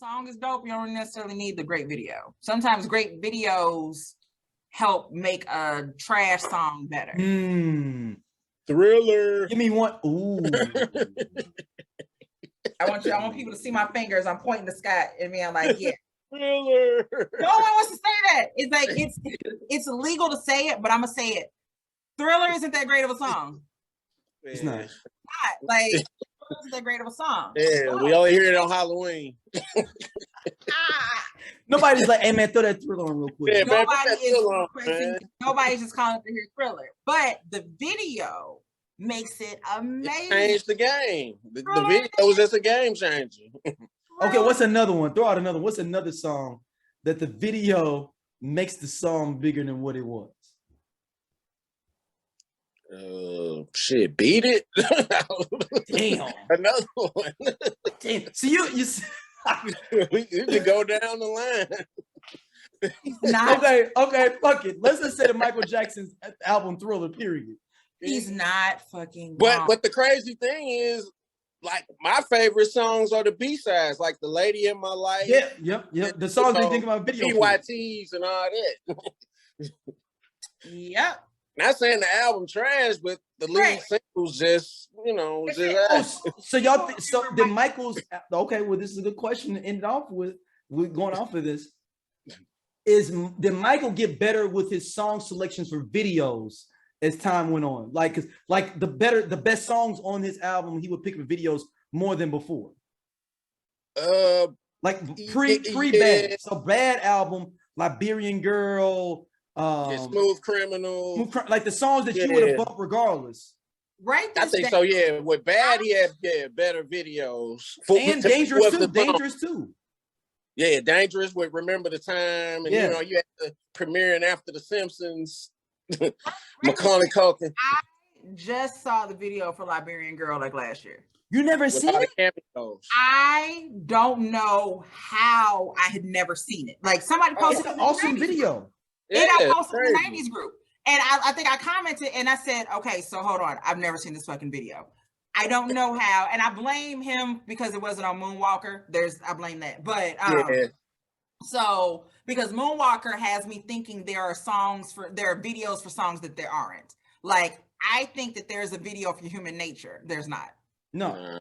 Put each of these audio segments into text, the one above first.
song is dope, you don't necessarily need the great video. Sometimes great videos help make a trash song better. Thriller. Give me one. Ooh. I want people to see my fingers. I'm pointing to Scott and me. I'm like, yeah. Thriller. No one wants to say that. It's like it's illegal to say it, but I'm gonna say it. Thriller isn't that great of a song. It's not. Like, it wasn't that great of a song. Yeah, we only hear it on Halloween. Nobody's like, hey man, throw that Thriller on real quick. Yeah, Nobody's just calling to hear Thriller. But the video makes it amazing. It changed the game. The video was just a game changer. Okay, what's another one? Throw out another. What's another song that the video makes the song bigger than what it was? Shit, Beat It. Damn. Another one. Damn. So you you can go down the line. Okay, fuck it. Let's just say the Michael Jackson's album Thriller, period. He's not fucking But the crazy thing is, like, my favorite songs are the B-sides, like The Lady in My Life. Yep. The songs they think about video. PYTs and all that. Yep. Not saying the album trash, but the lead singles just, So y'all, so did Michael's? Okay, well, this is a good question to end it off with. We're going off of this. Did Michael get better with his song selections for videos as time went on? Like, cause like the best songs on his album, he would pick for videos more than before. Like pre Bad. So Bad album, Liberian Girl. Smooth Criminal, like the songs that you would have bumped regardless. Right. I think so. Yeah. With Bad, he had better videos. And Dangerous too. Dangerous too. Yeah, Dangerous with Remember the Time, and you had the premiering after The Simpsons. Macaulay Culkin. I just saw the video for Liberian Girl like last year. You never seen it? I don't know how I had never seen it. Like somebody posted an awesome video. It got posted in the 90s group. And I think I commented and I said, okay, so hold on. I've never seen this fucking video. I don't know how. And I blame him because it wasn't on Moonwalker. I blame that. But so because Moonwalker has me thinking there are videos for songs that there aren't. Like I think that there's a video for Human Nature. There's not. No.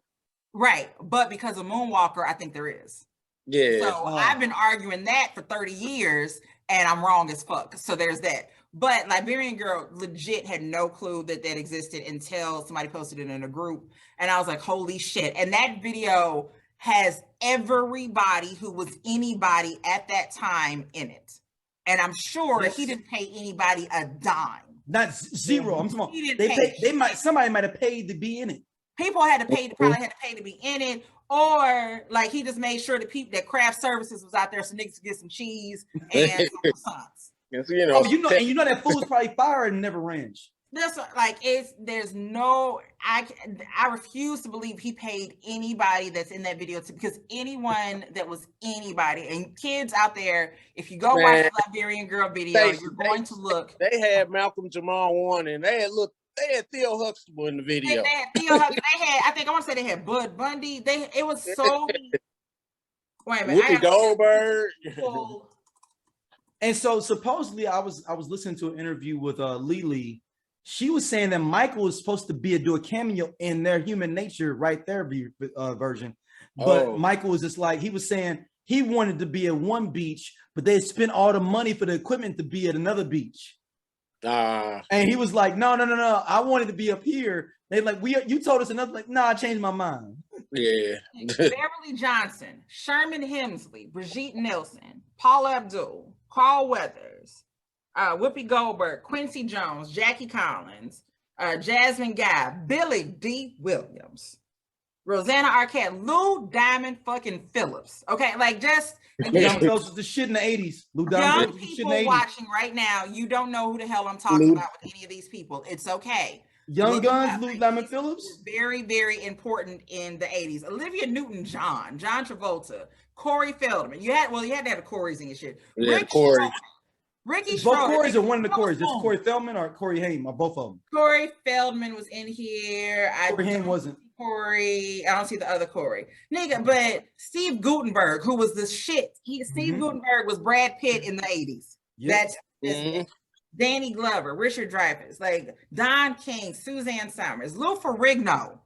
Right. But because of Moonwalker, I think there is. Yeah. So I've been arguing that for 30 years and I'm wrong as fuck. So there's that. But Liberian Girl legit had no clue that existed until somebody posted it in a group. And I was like, holy shit. And that video has everybody who was anybody at that time in it. And I'm sure he didn't pay anybody a dime. Not zero. I'm talking somebody might have paid to be in it. People had to pay, probably had to pay to be in it. Or like he just made sure that craft services was out there so niggas could get some cheese and some croissants. And you know that food was probably fired and never ranch. I refuse to believe he paid anybody that's in that video because anyone that was anybody and kids out there, if you go watch the Liberian Girl video, you're going to look. They had Malcolm Jamal Warner. They had Theo Huxtable in the video. They had Theo Huxtable. I want to say they had Bud Bundy. It was so. Wait a minute. Whoopi Goldberg. And so supposedly I was listening to an interview with Lily. She was saying that Michael was supposed to do a cameo in their Human Nature right there version. But Michael was just like, he was saying he wanted to be at one beach, but they spent all the money for the equipment to be at another beach. And he was like, no, I wanted to be up here. They like, you told us another, like, no, I changed my mind. Yeah. Beverly Johnson, Sherman Hemsley, Brigitte Nielsen, Paula Abdul, Carl Weathers, Whoopi Goldberg, Quincy Jones, Jackie Collins, Jasmine Guy, Billy D. Williams, Rosanna Arquette, Lou Diamond fucking Phillips. Okay, like just again, was the shit in the 80s. Lou Diamond young people watching right now, you don't know who the hell I'm talking about with any of these people. It's okay. Young Guns, Lou Diamond Phillips. Very, very important in the 80s. Olivia Newton-John, John Travolta, Corey Feldman. You had to have the Corys in your shit. Yeah, Corey. Ricky both Corys or one of the Corys? This is Corey Feldman or Corey Haim or both of them? Corey Feldman was in here. Corey Haim wasn't. Corey. I don't see the other Corey. Nigga, but Steve Guttenberg, who was the shit. Steve Guttenberg was Brad Pitt in the 80s. Yep. That's Danny Glover, Richard Dreyfuss, like Don King, Suzanne Summers, Lou Ferrigno.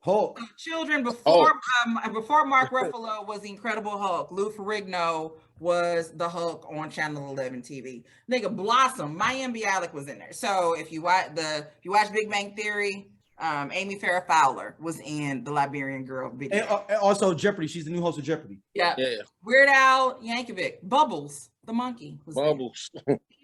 Hulk. Children before Mark Ruffalo was the Incredible Hulk. Lou Ferrigno was the Hulk on Channel 11 TV. Nigga, Blossom, Mayim Bialik was in there. So if you watch Big Bang Theory, Amy Farrah Fowler was in the Liberian Girl video. And also Jeopardy. She's the new host of Jeopardy. Yeah. Weird Al Yankovic, Bubbles, the monkey. Bubbles.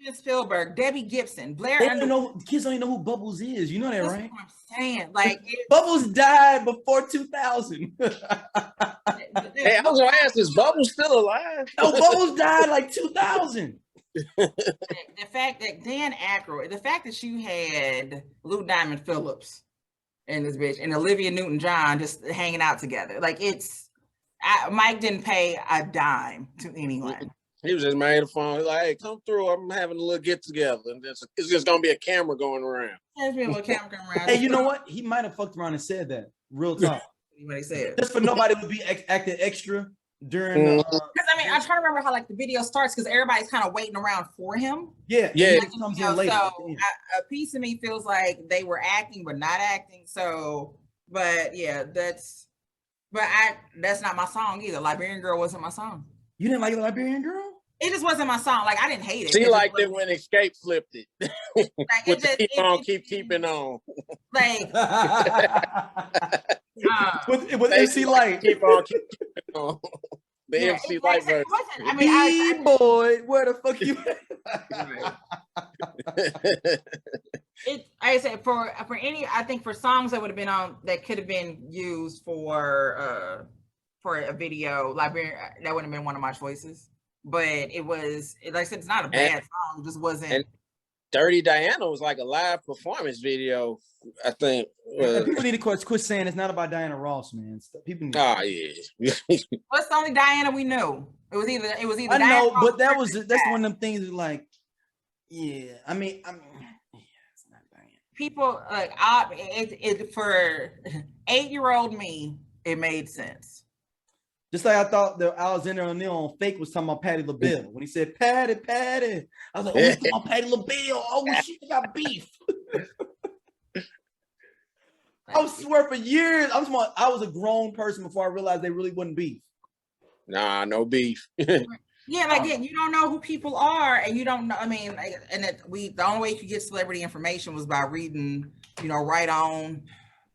Steven Spielberg, Debbie Gibson, Blair. Kids don't even know who Bubbles is. You know that, right? What I'm saying. Like Bubbles died before 2000. Hey, I was gonna ask, is Bubbles still alive? No, Bubbles died like 2000. The fact that Dan Aykroyd, the fact that you had Lou Diamond Phillips and this bitch and Olivia Newton-John just hanging out together, like Mike didn't pay a dime to anyone. He was just made a phone. Like, hey, come through. I'm having a little get together, and it's just gonna be a camera going around. There's been a little camera going around. Hey, you know what? He might have fucked around and said that. Real talk. What he said. Just for nobody to be acting extra during. Because I'm trying to remember how like the video starts because everybody's kind of waiting around for him. Yeah. He comes in later. So a piece of me feels like they were acting but not acting. So, but yeah, that's not my song either. Liberian Girl wasn't my song. You didn't like the Liberian Girl? It just wasn't my song. Like I didn't hate it. She liked it when Escape flipped it. Like keeping on. Like with MC Light. Keep on keeping on. The MC Light version. I mean, boy, where the fuck you? I said for any, I think for songs that would have been on that could have been used for a video, Liberian, that wouldn't have been one of my choices. But it was, like I said, it's not a bad song. It just wasn't. And Dirty Diana was like a live performance video, I think. People need to quit saying it's not about Diana Ross, man. People need yeah. What's the only Diana we knew? It was either I Diana know, Ross, but that's one of them things that like, yeah. I mean, it's not Diana. People like for 8-year-old me, it made sense. Just like I thought that Alexander O'Neal on Fake was talking about Patti LaBelle. When he said, Patti, I was like, oh, he's talking about Patti LaBelle. Oh, shit, they got beef. I swear for years, I was a grown person before I realized they really wasn't beef. Nah, no beef. Yeah, like you don't know who people are, and you don't know. I mean, the only way you could get celebrity information was by reading, Right On.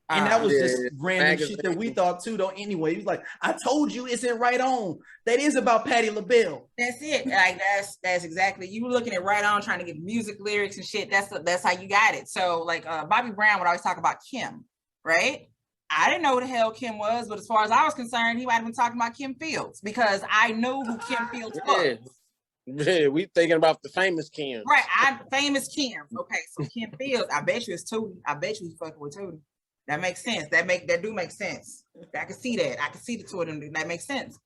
And that was just random shit that we thought too, though. Anyway, he was like, I told you it's in Right On. That is about Patti LaBelle. That's it. Like that's exactly. You were looking at Right On, trying to get music lyrics and shit. That's how you got it. So like Bobby Brown would always talk about Kim, right? I didn't know who the hell Kim was, but as far as I was concerned, he might have been talking about Kim Fields because I knew who Kim Fields was. Yeah, we thinking about the famous Kim. Right, famous Kim. Okay, so Kim Fields, I bet you it's Tootie. I bet you he's fucking with Tootie. That makes sense. That do make sense. I can see that. I can see the two of them. That makes sense.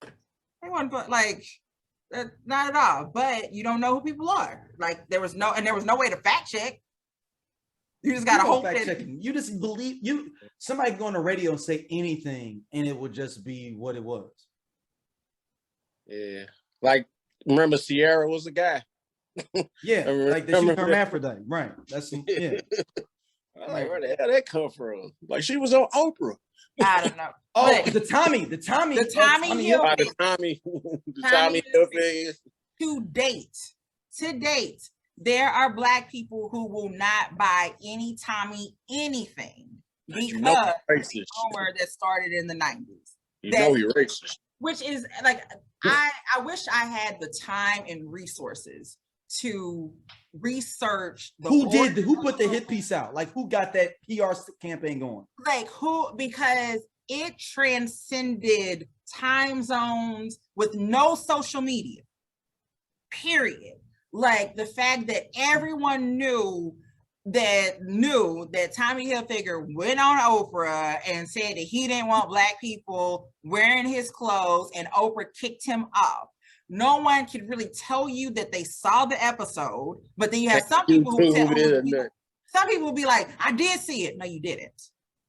They weren't like not at all. But you don't know who people are. Like there was no way to fact check. You just gotta hope that you just believe somebody go on the radio and say anything and it would just be what it was. Yeah. Like remember Sierra was the guy. Yeah, like the hermaphrodite. Right. That's yeah. I'm like, where the hell that come from? Like she was on Oprah. I don't know. Oh, the Tommy Hilfiger. To date, there are Black people who will not buy any Tommy anything because rumor that started in the 90s. You're racist. Which is like, I wish I had the time and resources to research who put the hit piece out, like who got that PR campaign going, like because it transcended time zones with no social media, period. Like the fact that everyone knew that Tommy Hilfiger went on Oprah and said that he didn't want Black people wearing his clothes and Oprah kicked him off. No one can really tell you that they saw the episode, but then you have some people who some people will be like, I did see it. No, you didn't.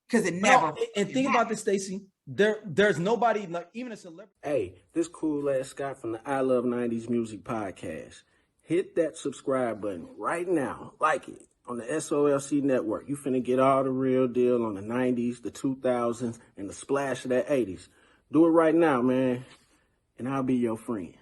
because it never. And think about this, Stacey. There's nobody, like even a celebrity. Hey, this cool ass Scott from the I Love 90s Music podcast. Hit that subscribe button right now. Like it on the SOLC Network. You finna get all the real deal on the 90s, the 2000s, and the splash of that 80s. Do it right now, man, and I'll be your friend.